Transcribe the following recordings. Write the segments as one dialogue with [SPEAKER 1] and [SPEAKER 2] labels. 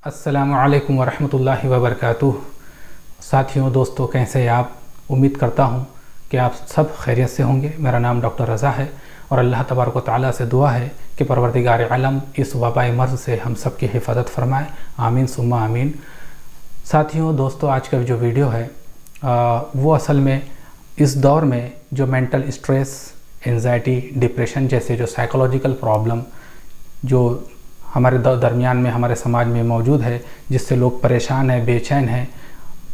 [SPEAKER 1] अस्सलामुअलैकुम वरहमतुल्लाहि वबरकातुह। साथियों, दोस्तों, कैसे आप? उम्मीद करता हूँ कि आप सब खैरियत से होंगे। मेरा नाम डॉक्टर रज़ा है और अल्लाह तबारक व तआला से दुआ है कि परवरदिगार आलम इस वबाई मर्ज़ से हम सब की हिफाजत फरमाए। आमीन सुम्मा आमीन। साथियों, दोस्तों, आज का जो वीडियो है वो असल में इस दौर में जो मेंटल स्ट्रेस, एंजाइटी, डिप्रेशन जैसे जो साइकोलॉजिकल प्रॉब्लम जो हमारे दरमियान में, हमारे समाज में मौजूद है, जिससे लोग परेशान हैं, बेचैन हैं,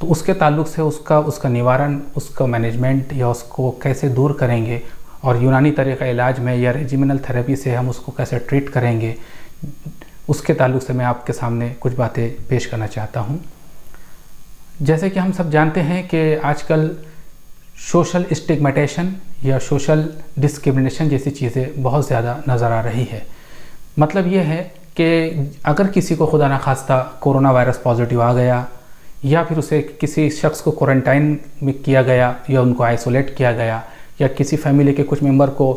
[SPEAKER 1] तो उसके ताल्लुक़ से उसका निवारण, उसका मैनेजमेंट या उसको कैसे दूर करेंगे और यूनानी तरीक़ा इलाज में या रेजिमिनल थेरेपी से हम उसको कैसे ट्रीट करेंगे, उसके ताल्लुक़ से मैं आपके सामने कुछ बातें पेश करना चाहता हूँ। जैसे कि हम सब जानते हैं कि आजकल सोशल स्टिग्मेटेशन या सोशल डिस्क्रिमिनेशन जैसी चीज़ें बहुत ज़्यादा नज़र आ रही है। मतलब ये है कि अगर किसी को खुदा न खास्ता कोरोना वायरस पॉजिटिव आ गया या फिर उसे किसी शख्स को क्वारंटाइन में किया गया या उनको आइसोलेट किया गया या किसी फैमिली के कुछ मेंबर को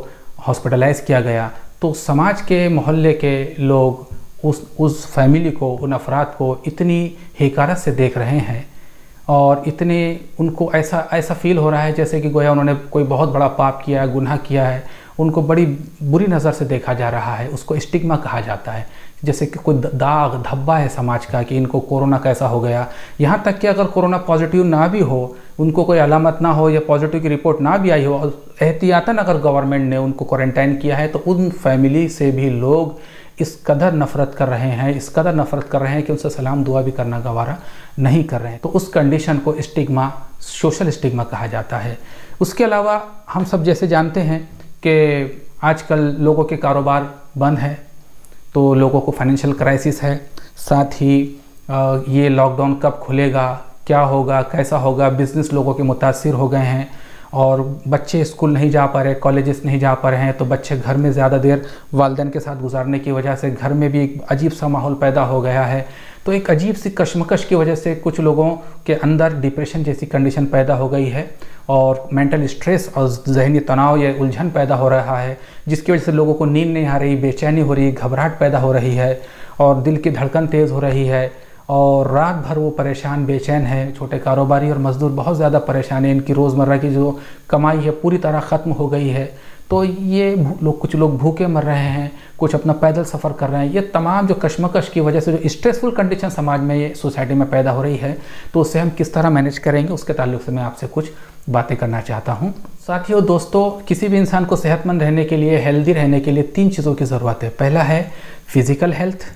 [SPEAKER 1] हॉस्पिटलाइज किया गया, तो समाज के मोहल्ले के लोग उस फैमिली को, उन अफराद को इतनी हिकारत से देख रहे हैं और इतने उनको ऐसा फील हो रहा है जैसे कि गोया उन्होंने कोई बहुत बड़ा पाप किया है, गुनाह किया है। उनको बड़ी बुरी नज़र से देखा जा रहा है। उसको स्टिग्मा कहा जाता है, जैसे कि कोई दाग धब्बा है समाज का कि इनको कोरोना कैसा हो गया। यहाँ तक कि अगर कोरोना पॉजिटिव ना भी हो, उनको कोई अलामत ना हो या पॉजिटिव की रिपोर्ट ना भी आई हो, एहतियातन अगर गवर्नमेंट ने उनको क्वारंटाइन किया है, तो उन फैमिली से भी लोग इस कदर नफ़रत कर रहे हैं कि उनसे सलाम दुआ भी करना गवारा नहीं कर रहे हैं। तो उस कंडीशन को स्टिग्मा, सोशल स्टिग्मा कहा जाता है। उसके अलावा हम सब जैसे जानते हैं कि आजकल लोगों के कारोबार बंद है, तो लोगों को फाइनेंशियल क्राइसिस है। साथ ही ये लॉकडाउन कब खुलेगा, क्या होगा, कैसा होगा, बिज़नेस लोगों के मुतासिर हो गए हैं और बच्चे स्कूल नहीं जा पा रहे, कॉलेजेस नहीं जा पा रहे हैं, तो बच्चे घर में ज़्यादा देर वालिदैन के साथ गुजारने की वजह से घर में भी एक अजीब सा माहौल पैदा हो गया है। तो एक अजीब सी कशमकश की वजह से कुछ लोगों के अंदर डिप्रेशन जैसी कंडीशन पैदा हो गई है और मेंटल स्ट्रेस और ज़हनी तनाव या उलझन पैदा हो रहा है, जिसकी वजह से लोगों को नींद नहीं आ रही, बेचैनी हो रही, घबराहट पैदा हो रही है और दिल की धड़कन तेज़ हो रही है और रात भर वो परेशान बेचैन है। छोटे कारोबारी और मज़दूर बहुत ज़्यादा परेशान हैं। इनकी रोज़मर्रा की जो कमाई है पूरी तरह ख़त्म हो गई है। तो ये कुछ लोग भूखे मर रहे हैं, कुछ अपना पैदल सफ़र कर रहे हैं। ये तमाम जो कशमकश की वजह से जो स्ट्रेसफुल कंडीशन समाज में, ये सोसाइटी में पैदा हो रही है, तो उससे हम किस तरह मैनेज करेंगे, उसके ताल्लुक़ से मैं आपसे कुछ बातें करना चाहता हूँ। साथियों, दोस्तों, किसी भी इंसान को सेहतमंद रहने के लिए, हेल्दी रहने के लिए 3 चीज़ों की ज़रूरत है। पहला है फिज़िकल हेल्थ,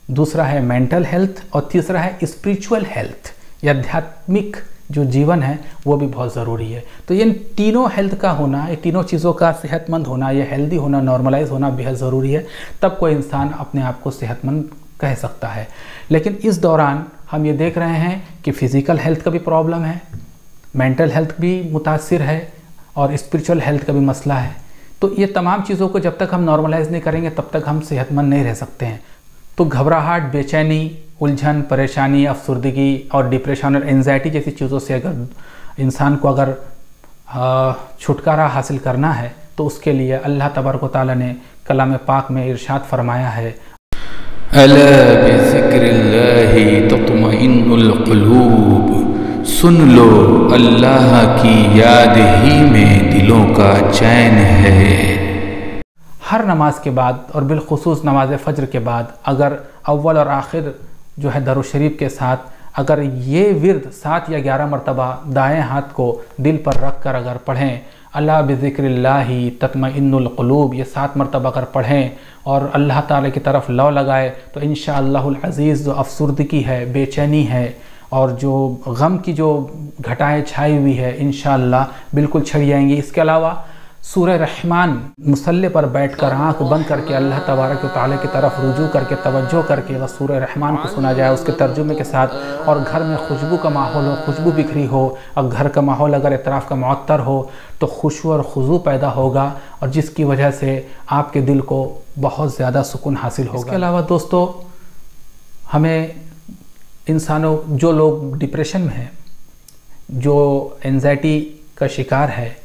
[SPEAKER 1] दूसरा है मेंटल हेल्थ और तीसरा है स्पिरिचुअल हेल्थ या आध्यात्मिक जो जीवन है वो भी बहुत ज़रूरी है। तो ये तीनों हेल्थ का होना, ये तीनों चीज़ों का सेहतमंद होना, या हेल्दी होना, नॉर्मलाइज होना बेहद ज़रूरी है। तब कोई इंसान अपने आप को सेहतमंद कह सकता है। लेकिन इस दौरान हम ये देख रहे हैं कि फ़िज़िकल हेल्थ का भी प्रॉब्लम है, मेंटल हेल्थ भी मुतासिर है और स्पिरिचुअल हेल्थ का भी मसला है। तो ये तमाम चीज़ों को जब तक हम नॉर्मलाइज नहीं करेंगे तब तक हम सेहतमंद नहीं रह सकते हैं। तो घबराहट, बेचैनी, उलझन, परेशानी, अफसुर्दगी और डिप्रेशन और एंजाइटी जैसी चीज़ों से अगर इंसान को अगर छुटकारा हासिल करना है, तो उसके लिए अल्लाह तबारक व तआला ने कलाम पाक में इरशाद फरमाया है,
[SPEAKER 2] अला बिज़िक्रिल्लाहि तत्मइन्नुल क़ुलूब, सुन लो अल्लाह की याद ही में दिलों का चैन है।
[SPEAKER 1] हर नमाज के बाद और बिलखुसूस नमाज फ़ज्र के बाद अगर अव्वल और आखिर जो है दरूद शरीफ के साथ अगर ये विर्द 7 या 11 मरतबा दाएँ हाथ को दिल पर रख कर अगर पढ़ें, अल्लाह बिज़िक्रिल्लाहि तत्मइन्नुल क़ुलूब, ये 7 मरतबा अगर पढ़ें और अल्लाह ताला की तरफ लौ लगाए, तो इंशाअल्लाहुल अज़ीज़ जो अफसुर्दगी है, बेचैनी है और जो गम की जो घटाएँ छाई हुई है, इंशाअल्लाह बिल्कुल छड़ जाएंगी। इसके अलावा सूरह रहमान मुसल्ले पर बैठकर आंख बंद करके अल्लाह तबारक व तआला की तरफ रुजू करके तवज्जो करके वह सूरह रहमान को सुना जाए उसके तर्जुमे के साथ, और घर में खुशबू का माहौल हो, खुशबू बिखरी हो और घर का माहौल अगर इतराफ़ का मुअत्तर हो, तो खुशू और खुजू पैदा होगा और जिसकी वजह से आपके दिल को बहुत ज़्यादा सुकून हासिल होगा। इसके अलावा दोस्तों, हमें इंसानों, जो लोग डिप्रेशन में हैं, जो एंजाइटी का शिकार है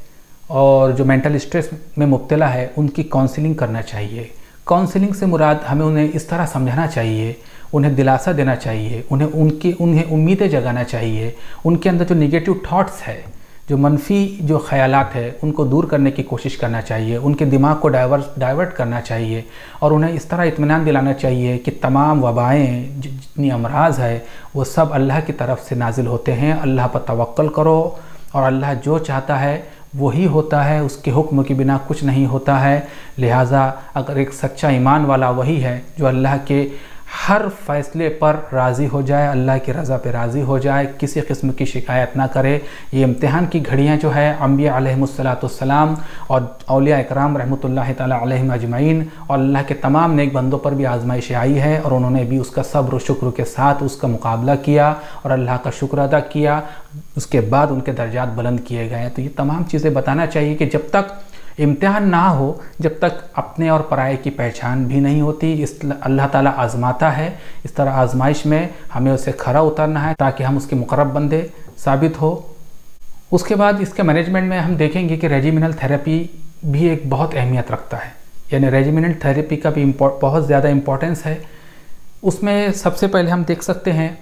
[SPEAKER 1] और जो मेंटल स्ट्रेस में मुब्तला है, उनकी काउंसलिंग करना चाहिए। काउंसलिंग से मुराद हमें उन्हें इस तरह समझाना चाहिए, उन्हें दिलासा देना चाहिए, उन्हें उम्मीदें जगाना चाहिए। उनके अंदर जो निगेटिव थॉट्स है, जो मनफी जो ख़यालात है, उनको दूर करने की कोशिश करना चाहिए। उनके दिमाग को डाइवर्ट करना चाहिए और उन्हें इस तरह इत्मीनान दिलाना चाहिए कि तमाम वबाएँ, जितनी अमराज है, वो सब अल्लाह की तरफ से नाजिल होते हैं। अल्लाह पर तवक्कल करो और अल्लाह जो चाहता है वही होता है, उसके हुक्म के बिना कुछ नहीं होता है। लिहाजा अगर एक सच्चा ईमान वाला वही है जो अल्लाह के हर फैसले पर राज़ी हो जाए, अल्लाह की रज़ा पे राज़ी हो जाए, किसी किस्म की शिकायत ना करे। ये इम्तिहान की घड़ियाँ जो है अम्बिया अलैहिमुस्सलाम और औलिया इकराम रहमतुल्लाहि ताला अलैहिम अजमईन और अल्लाह के तमाम नेक बंदों पर भी आजमाइशें आई है और उन्होंने भी उसका सब्र शुक्र के साथ उसका मुकाबला किया और अल्लाह का शुक्र अदा किया। उसके बाद उनके दर्जात बुलंद किए गए। तो ये तमाम चीज़ें बताना चाहिए कि जब तक इम्तिहान ना हो, जब तक अपने और पराये की पहचान भी नहीं होती। इस अल्लाह ताला आज़माता है। इस तरह आजमाइश में हमें उसे खरा उतरना है ताकि हम उसके मुकर्रब बंदे साबित हो। उसके बाद इसके मैनेजमेंट में हम देखेंगे कि रेजिमिनल थेरेपी भी एक बहुत अहमियत रखता है, यानी रेजिमिनल थेरेपी का भी बहुत ज़्यादा इम्पोर्टेंस है। उसमें सबसे पहले हम देख सकते हैं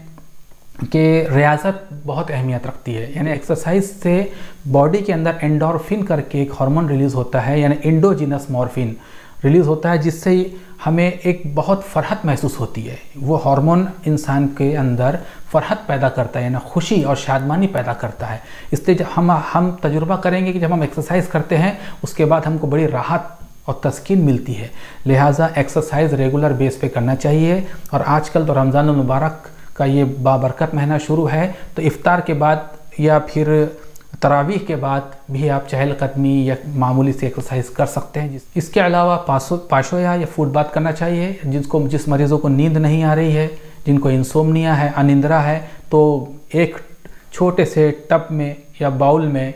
[SPEAKER 1] कि रियाज़त बहुत अहमियत रखती है, यानी एक्सरसाइज से बॉडी के अंदर एंडोर्फिन करके एक हार्मोन रिलीज़ होता है, यानी एंडोजिनस मॉर्फिन रिलीज़ होता है, जिससे हमें एक बहुत फ़रहत महसूस होती है। वो हार्मोन इंसान के अंदर फ़रहत पैदा करता है, यानी खुशी और शादमानी पैदा करता है। इसलिए जब हम तजुर्बा करेंगे कि जब हम एक्सरसाइज करते हैं उसके बाद हमको बड़ी राहत और तस्कीन मिलती है। लिहाजा एक्सरसाइज रेगुलर बेस पे करना चाहिए। और आजकल तो रमज़ान मुबारक का ये बाबरकत महीना शुरू है, तो इफ्तार के बाद या फिर तरावीह के बाद भी आप चहलकदमी या मामूली सी एक्सरसाइज कर सकते हैं। इसके अलावा पाशोया या फूड बाथ करना चाहिए। जिस मरीज़ों को नींद नहीं आ रही है, जिनको इंसोम्निया है, अनिंद्रा है, तो एक छोटे से टब में या बाउल में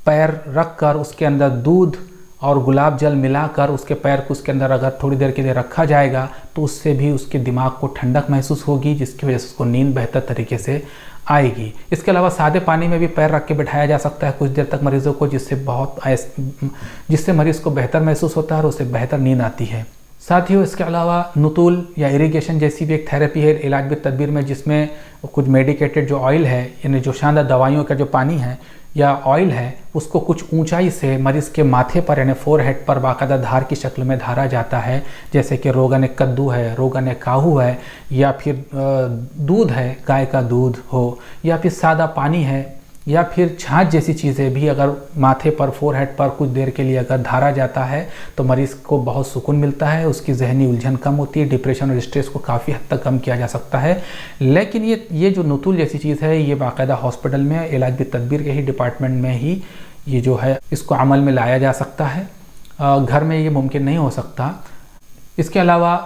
[SPEAKER 1] पैर रख कर उसके अंदर दूध और गुलाब जल मिलाकर उसके पैर को उसके अंदर अगर थोड़ी देर के लिए रखा जाएगा तो उससे भी उसके दिमाग को ठंडक महसूस होगी, जिसकी वजह से उसको नींद बेहतर तरीके से आएगी। इसके अलावा सादे पानी में भी पैर रख के बिठाया जा सकता है कुछ देर तक मरीज़ों को, जिससे मरीज़ को बेहतर महसूस होता है और उसे बेहतर नींद आती है। साथियों, इसके अलावा नुतूल या इरिगेशन जैसी भी एक थेरेपी है इलाज बिल तदबीर में, जिसमें कुछ मेडिकेटेड जो ऑयल है, यानी जो शानदार दवाइयों का जो पानी है या ऑयल है, उसको कुछ ऊंचाई से मरीज़ के माथे पर यानी फोरहेड पर बाकायदा धार की शक्ल में धारा जाता है। जैसे कि रोगन कद्दू है, रोगन काहू है, या फिर दूध है, गाय का दूध हो, या फिर सादा पानी है, या फिर छाछ जैसी चीज़ें भी अगर माथे पर फोरहेड पर कुछ देर के लिए अगर धारा जाता है तो मरीज़ को बहुत सुकून मिलता है, उसकी जहनी उलझन कम होती है, डिप्रेशन और स्ट्रेस को काफ़ी हद तक कम किया जा सकता है। लेकिन ये जो नुतूल जैसी चीज़ है, ये बाकायदा हॉस्पिटल में इलाज बिल तदबीर के ही डिपार्टमेंट में ही ये जो है इसको अमल में लाया जा सकता है। घर में ये मुमकिन नहीं हो सकता। इसके अलावा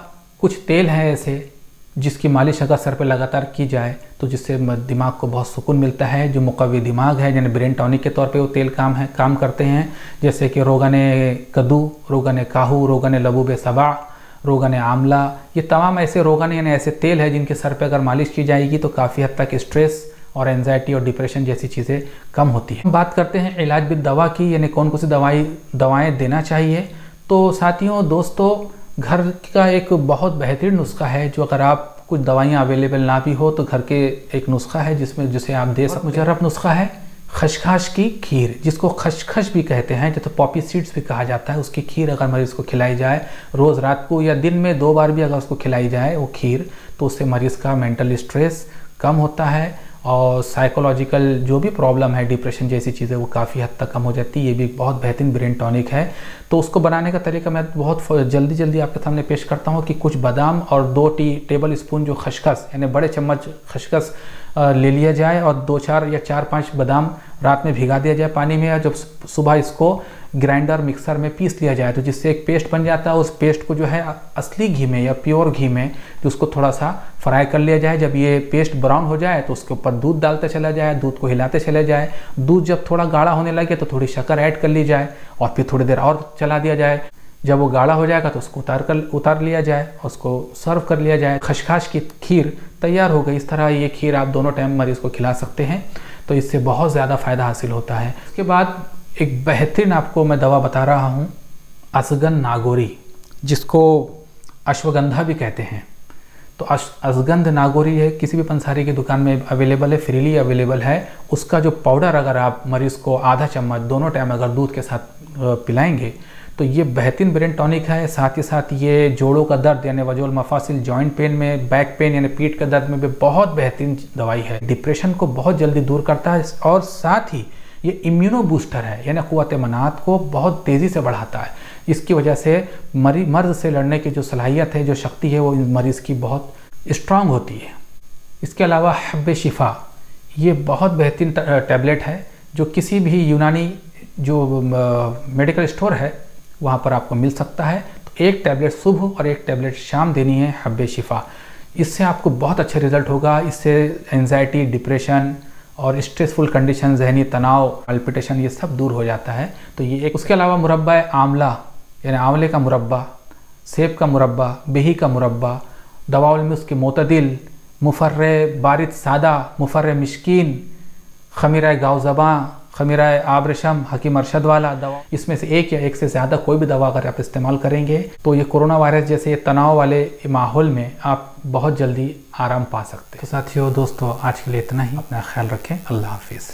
[SPEAKER 1] कुछ तेल हैं ऐसे जिसकी मालिश अगर सर पे लगातार की जाए तो जिससे दिमाग को बहुत सुकून मिलता है। जो मुकव्वी दिमाग है, यानी ब्रेन टॉनिक के तौर पे वो तेल काम करते हैं। जैसे कि रोगन कद्दू, रोगन काहू, रोगन लबूब सबा, रोगन आमला, ये तमाम ऐसे रोगन यानी ऐसे तेल है जिनके सर पे अगर मालिश की जाएगी तो काफ़ी हद तक स्ट्रेस और एंजाइटी और डिप्रेशन जैसी चीज़ें कम होती हैं। बात करते हैं इलाज बिल दवा की, यानी कौन कौन सी दवाएँ देना चाहिए। तो साथियों, दोस्तों, घर का एक बहुत बेहतरीन नुस्खा है जो अगर आप कुछ दवाइयाँ अवेलेबल ना भी हो तो घर के एक नुस्खा है जिसे आप दे सकते। मुजर्रब नुस्खा है खशखश की खीर, जिसको खशखश भी कहते हैं, जैसे पॉपी सीड्स भी कहा जाता है। उसकी खीर अगर मरीज़ को खिलाई जाए रोज़ रात को या दिन में 2 बार भी अगर उसको खिलाई जाए वो खीर, तो उससे मरीज़ का मेंटल स्ट्रेस कम होता है और साइकोलॉजिकल जो भी प्रॉब्लम है, डिप्रेशन जैसी चीज़ें, वो काफ़ी हद तक कम हो जाती है। ये भी एक बहुत बेहतरीन ब्रेन टॉनिक है। तो उसको बनाने का तरीका मैं बहुत जल्दी आपके सामने पेश करता हूँ कि कुछ बादाम और 2 टेबल स्पून जो खसखस यानी बड़े चम्मच खसखस ले लिया जाए और 2-4 या 4-5 बादाम रात में भिगा दिया जाए पानी में, और जब सुबह इसको ग्राइंडर मिक्सर में पीस लिया जाए तो जिससे एक पेस्ट बन जाता है। उस पेस्ट को जो है असली घी में या प्योर घी में तो उसको थोड़ा सा फ्राई कर लिया जाए। जब ये पेस्ट ब्राउन हो जाए तो उसके ऊपर दूध डालते चला जाए, दूध को हिलाते चले जाए। दूध जब थोड़ा गाढ़ा होने लगे तो थोड़ी शक्कर ऐड कर ली जाए और फिर थोड़ी देर और चला दिया जाए। जब वो गाढ़ा हो जाएगा तो उसको उतार लिया जाए और उसको सर्व कर लिया जाए। खशखश की खीर तैयार हो गई। इस तरह ये खीर आप दोनों टाइम मरीज़ को खिला सकते हैं, तो इससे बहुत ज़्यादा फ़ायदा हासिल होता है। इसके बाद एक बेहतरीन आपको मैं दवा बता रहा हूँ, असगन नागोरी, जिसको अश्वगंधा भी कहते हैं। तो अश्वगंध नागौरी है, किसी भी पंसारी की दुकान में अवेलेबल है, फ्रीली अवेलेबल है। उसका जो पाउडर अगर आप मरीज़ को आधा चम्मच दोनों टाइम अगर दूध के साथ पिलाएंगे तो ये बेहतरीन ब्रेन टॉनिक है। साथ ही साथ ये जोड़ों का दर्द यानी वजोल मफासिल, जॉइंट पेन में, बैक पेन यानी पीठ के दर्द में भी बहुत बेहतरीन दवाई है। डिप्रेशन को बहुत जल्दी दूर करता है और साथ ही ये इम्यूनो बूस्टर है यानी क़ुव्वत मनात को बहुत तेज़ी से बढ़ाता है। इसकी वजह से मर्ज़ से लड़ने की जो सलाहियत है, जो शक्ति है, वो मरीज़ की बहुत स्ट्रांग होती है। इसके अलावा हब्बे शिफा ये बहुत बेहतरीन टैबलेट है जो किसी भी यूनानी जो मेडिकल स्टोर है वहाँ पर आपको मिल सकता है। तो एक टैबलेट सुबह और एक टैबलेट शाम देनी है हब्बे शिफा। इससे आपको बहुत अच्छा रिजल्ट होगा। इससे एंजाइटी, डिप्रेशन और स्ट्रेसफुल कंडीशन, जहनी तनाव, पल्पिटेशन ये सब दूर हो जाता है। तो ये एक। उसके अलावा मुरब्बा आंवला यानी आंवले का मुरब्बा, सेब का मुरब्बा, बेही का मुरब्बा, दवाउल में उसके मोतदिल, मुफर्रे बारिद सादा, मुफर्रे मिश्कीन, खमीरा गाउज़बां, खमीरा आबरशम, हकीम अरशद वाला दवा, इसमें से एक या एक से ज़्यादा कोई भी दवा अगर आप इस्तेमाल करेंगे तो ये कोरोना वायरस जैसे तनाव वाले माहौल में आप बहुत जल्दी आराम पा सकते हैं। तो साथियों, दोस्तों, आज के लिए इतना ही। अपना ख्याल रखें। अल्लाह हाफिज़।